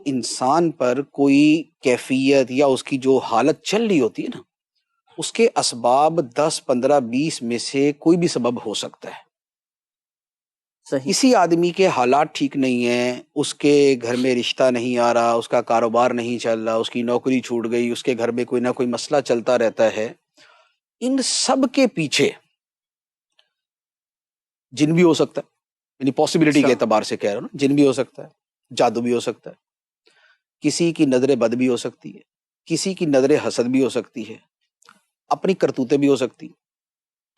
انسان پر کوئی کیفیت یا اس کی جو حالت چل رہی ہوتی ہے نا، اس کے اسباب 10 15 20 میں سے کوئی بھی سبب ہو سکتا ہے. صحیح. کسی آدمی کے حالات ٹھیک نہیں ہیں، اس کے گھر میں رشتہ نہیں آ رہا، اس کا کاروبار نہیں چل رہا، اس کی نوکری چھوٹ گئی، اس کے گھر میں کوئی نہ کوئی مسئلہ چلتا رہتا ہے. ان سب کے پیچھے جن بھی ہو سکتا ہے، یعنی پاسبلٹی کے اعتبار سے کہہ رہا ہوں، جن بھی ہو سکتا ہے، جادو بھی ہو سکتا ہے، کسی کی نظر بد بھی ہو سکتی ہے، کسی کی نظر حسد بھی ہو سکتی ہے، اپنی کرتوتیں بھی ہو سکتی.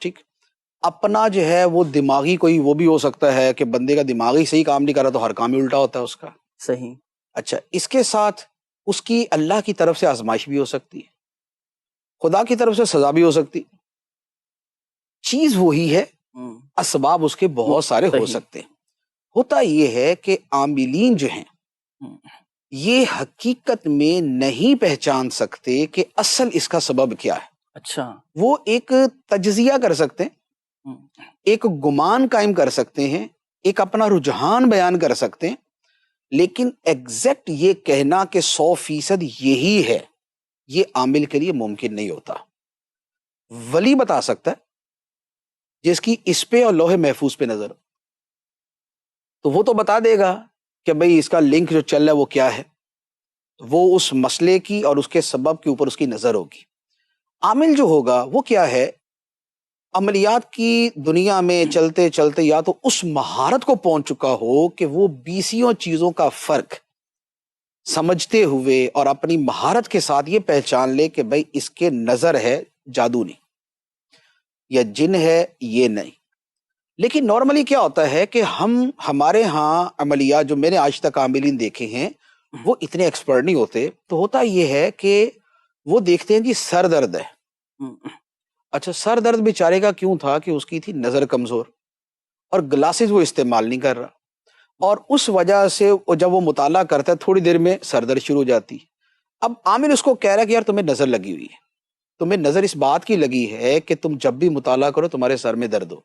ٹھیک، اپنا جو ہے وہ دماغی کوئی وہ بھی ہو سکتا ہے کہ بندے کا دماغ ہی صحیح کام نہیں کر رہا تو ہر کام ہی الٹا ہوتا ہے اس کا. صحیح. اچھا، اس کے ساتھ اس کی اللہ کی طرف سے آزمائش بھی ہو سکتی ہے، خدا کی طرف سے سزا بھی ہو سکتی. چیز وہی ہے، اسباب اس کے بہت سارے ہو سکتے ہیں. ہوتا یہ ہے کہ عاملین جو ہیں یہ حقیقت میں نہیں پہچان سکتے کہ اصل اس کا سبب کیا ہے. اچھا. وہ ایک تجزیہ کر سکتے ہیں، ایک گمان قائم کر سکتے ہیں، ایک اپنا رجحان بیان کر سکتے ہیں، لیکن ایگزیکٹ یہ کہنا کہ 100% یہی ہے، یہ عامل کے لیے ممکن نہیں ہوتا. ولی بتا سکتا ہے جس کی اس پہ اور لوح محفوظ پہ نظر، تو وہ تو بتا دے گا کہ بھئی اس کا لنک جو چل رہا ہے وہ کیا ہے، وہ اس مسئلے کی اور اس کے سبب کے اوپر اس کی نظر ہوگی. عامل جو ہوگا وہ کیا ہے، عملیات کی دنیا میں چلتے چلتے یا تو اس مہارت کو پہنچ چکا ہو کہ وہ 20 چیزوں کا فرق سمجھتے ہوئے اور اپنی مہارت کے ساتھ یہ پہچان لے کہ بھئی اس کے نظر ہے، جادو نہیں، یا جن ہے یہ نہیں. لیکن نارملی کیا ہوتا ہے کہ ہمارے ہاں عملیات جو میں نے آج تک عاملین دیکھے ہیں وہ اتنے ایکسپرٹ نہیں ہوتے. تو ہوتا یہ ہے کہ وہ دیکھتے ہیں جی سر درد ہے. اچھا، سر درد بیچارے کا کیوں تھا کہ اس کی تھی نظر کمزور اور گلاسز وہ استعمال نہیں کر رہا، اور اس وجہ سے جب وہ مطالعہ کرتا ہے تھوڑی دیر میں سر درد شروع ہو جاتی. اب عامل اس کو کہہ رہا ہے کہ یار تمہیں نظر لگی ہوئی ہے، تمہیں نظر اس بات کی لگی ہے کہ تم جب بھی مطالعہ کرو تمہارے سر میں درد ہو.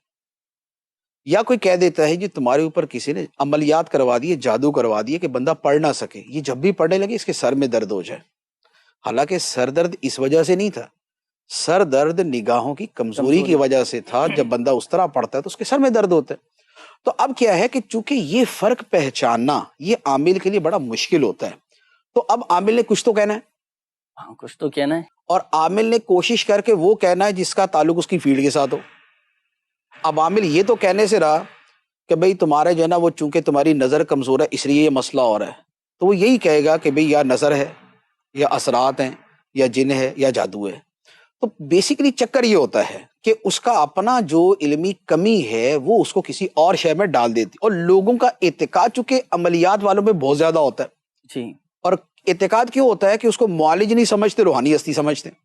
یا کوئی کہہ دیتا ہے جی تمہارے اوپر کسی نے عملیات کروا دیے، جادو کروا دیے کہ بندہ پڑھ نہ سکے، یہ جب بھی پڑھنے لگے اس کے سر میں درد ہو جائے. حالانکہ سر درد اس وجہ سے نہیں تھا، سر درد نگاہوں کی کمزوری کی وجہ سے تھا. جب بندہ اس طرح پڑھتا ہے تو اس کے سر میں درد ہوتا ہے. تو اب کیا ہے کہ چونکہ یہ فرق پہچاننا یہ عامل کے لیے بڑا مشکل ہوتا ہے، تو اب عامل نے کچھ تو کہنا ہے، کچھ تو کہنا ہے، اور عامل نے کوشش کر کے وہ کہنا ہے جس کا تعلق اس کی فیلڈ کے ساتھ ہو. اب عامل یہ تو کہنے سے رہا کہ بھئی تمہارے جو ہے نا وہ چونکہ تمہاری نظر کمزور ہے اس لیے یہ مسئلہ ہو رہا ہے، تو وہ یہی کہے گا کہ بھئی یا نظر ہے یا اثرات ہیں یا جن ہے یا جادو ہے. تو بیسیکلی چکر یہ ہوتا ہے کہ اس کا اپنا جو علمی کمی ہے وہ اس کو کسی اور شے میں ڈال دیتی، اور لوگوں کا اعتقاد چونکہ عملیات والوں میں بہت زیادہ ہوتا ہے. جی. اور اعتقاد کیوں ہوتا ہے کہ اس کو معالج نہیں سمجھتے، روحانی ہستی سمجھتے ہیں.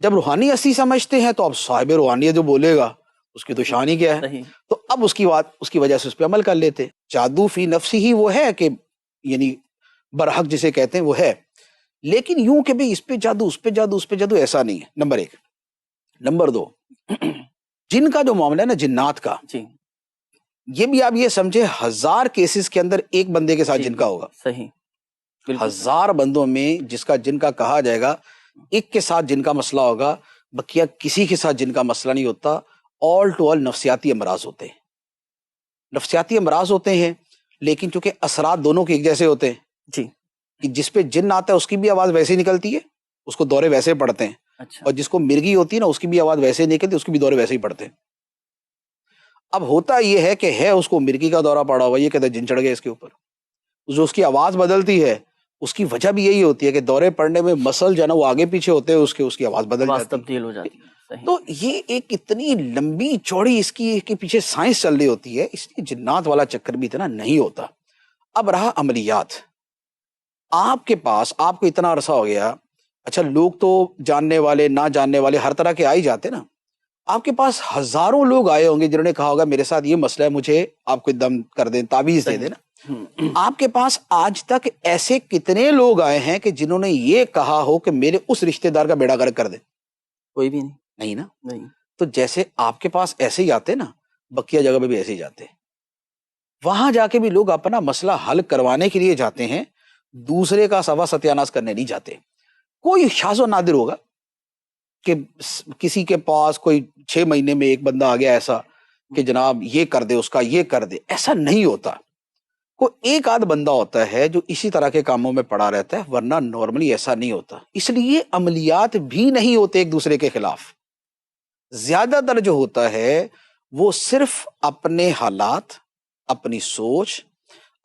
جب روحانی ہستی سمجھتے ہیں تو اب صاحب روحانیت جو بولے گا اس کی تو شان ہی کیا ہے. صحیح. تو اب اس کی وجہ سے اس پہ عمل کر لیتے. جادو فی نفسی ہی وہ ہے کہ یعنی برحق جسے کہتے ہیں وہ ہے، لیکن یوں کہ بھئی اس پہ جادو اس پہ جادو اس پہ جادو ایسا نہیں ہے. نمبر 1. نمبر 2، جن کا جو معاملہ ہے نا، جنات کا، جی. یہ بھی آپ یہ سمجھے 1000 کیسز کے اندر ایک بندے کے ساتھ جن کا ہوگا. صحیح. 1000 بندوں میں جس کا جن کا کہا جائے گا ایک کے ساتھ جن کا مسئلہ ہوگا، بقیہ کسی کے ساتھ جن کا مسئلہ نہیں ہوتا. آل ٹو آل نفسیاتی امراض ہوتے ہیں، نفسیاتی امراض ہوتے ہیں، لیکن چونکہ اثرات دونوں کے ایک جیسے ہوتے ہیں. جی. کہ جس پہ جن آتا ہے اس کی بھی آواز ویسے ہی نکلتی ہے، اس کو دورے ویسے پڑتے ہیں. اچھا. اور جس کو مرگی ہوتی ہے نا اس کی بھی آواز ویسے ہی نکلتی ہے، اس کی بھی دورے ویسے ہی پڑتے ہیں. اب ہوتا یہ ہے کہ ہے اس کو مرگی کا دورہ پڑا ہوا، یہ کہتے ہیں جن چڑھ گئے اس کے اوپر. جو اس کی آواز بدلتی ہے اس کی وجہ بھی یہی ہوتی ہے کہ دورے پڑنے میں مسل جو ہے نا وہ آگے پیچھے ہوتے ہیں، اس کی آواز بدل جاتی ہے، تبدیل ہو جاتی ہے. صحیح. تو یہ ایک اتنی لمبی چوڑی اس کی کے پیچھے سائنس چل رہی ہوتی ہے، اس لیے جنات والا چکر بھی اتنا نہیں ہوتا. اب رہا عملیات، آپ کے پاس آپ کو اتنا عرصہ ہو گیا، اچھا لوگ تو جاننے والے نہ جاننے والے ہر طرح کے آ ہی جاتے نا، آپ کے پاس ہزاروں لوگ آئے ہوں گے جنہوں نے کہا ہوگا میرے ساتھ یہ مسئلہ ہے، مجھے آپ کو دم کر دیں، تعویذ دے دیں نا. آپ کے پاس آج تک ایسے کتنے لوگ آئے ہیں کہ جنہوں نے یہ کہا ہو کہ میرے اس رشتہ دار کا بیڑا غرق کر دیں؟ کوئی بھی نہیں. نہیں نا. نہیں. تو جیسے آپ کے پاس ایسے ہی آتے نا، بقیہ جگہ پہ بھی ایسے ہی جاتے ہیں. وہاں جا کے بھی لوگ اپنا مسئلہ حل کروانے کے لیے جاتے ہیں، دوسرے کا سوا ستیاناش کرنے نہیں جاتے. کوئی شاذ و نادر ہوگا کہ کسی کے پاس کوئی 6 مہینے میں ایک بندہ آ گیا ایسا کہ جناب یہ کر دے اس کا یہ کر دے. ایسا نہیں ہوتا. کوئی ایک آدھ بندہ ہوتا ہے جو اسی طرح کے کاموں میں پڑا رہتا ہے, ورنہ نارملی ایسا نہیں ہوتا. اس لیے عملیات بھی نہیں ہوتے ایک دوسرے کے خلاف. زیادہ تر جو ہوتا ہے وہ صرف اپنے حالات, اپنی سوچ,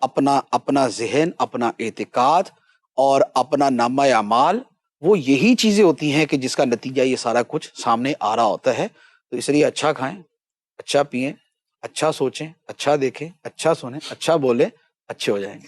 اپنا ذہن, اپنا اعتقاد اور اپنا نامہ اعمال, وہ یہی چیزیں ہوتی ہیں کہ جس کا نتیجہ یہ سارا کچھ سامنے آ رہا ہوتا ہے. تو اس لیے اچھا کھائیں, اچھا پئیں, اچھا سوچیں, اچھا دیکھیں, اچھا سنیں, اچھا بولیں, اچھے ہو جائیں گے.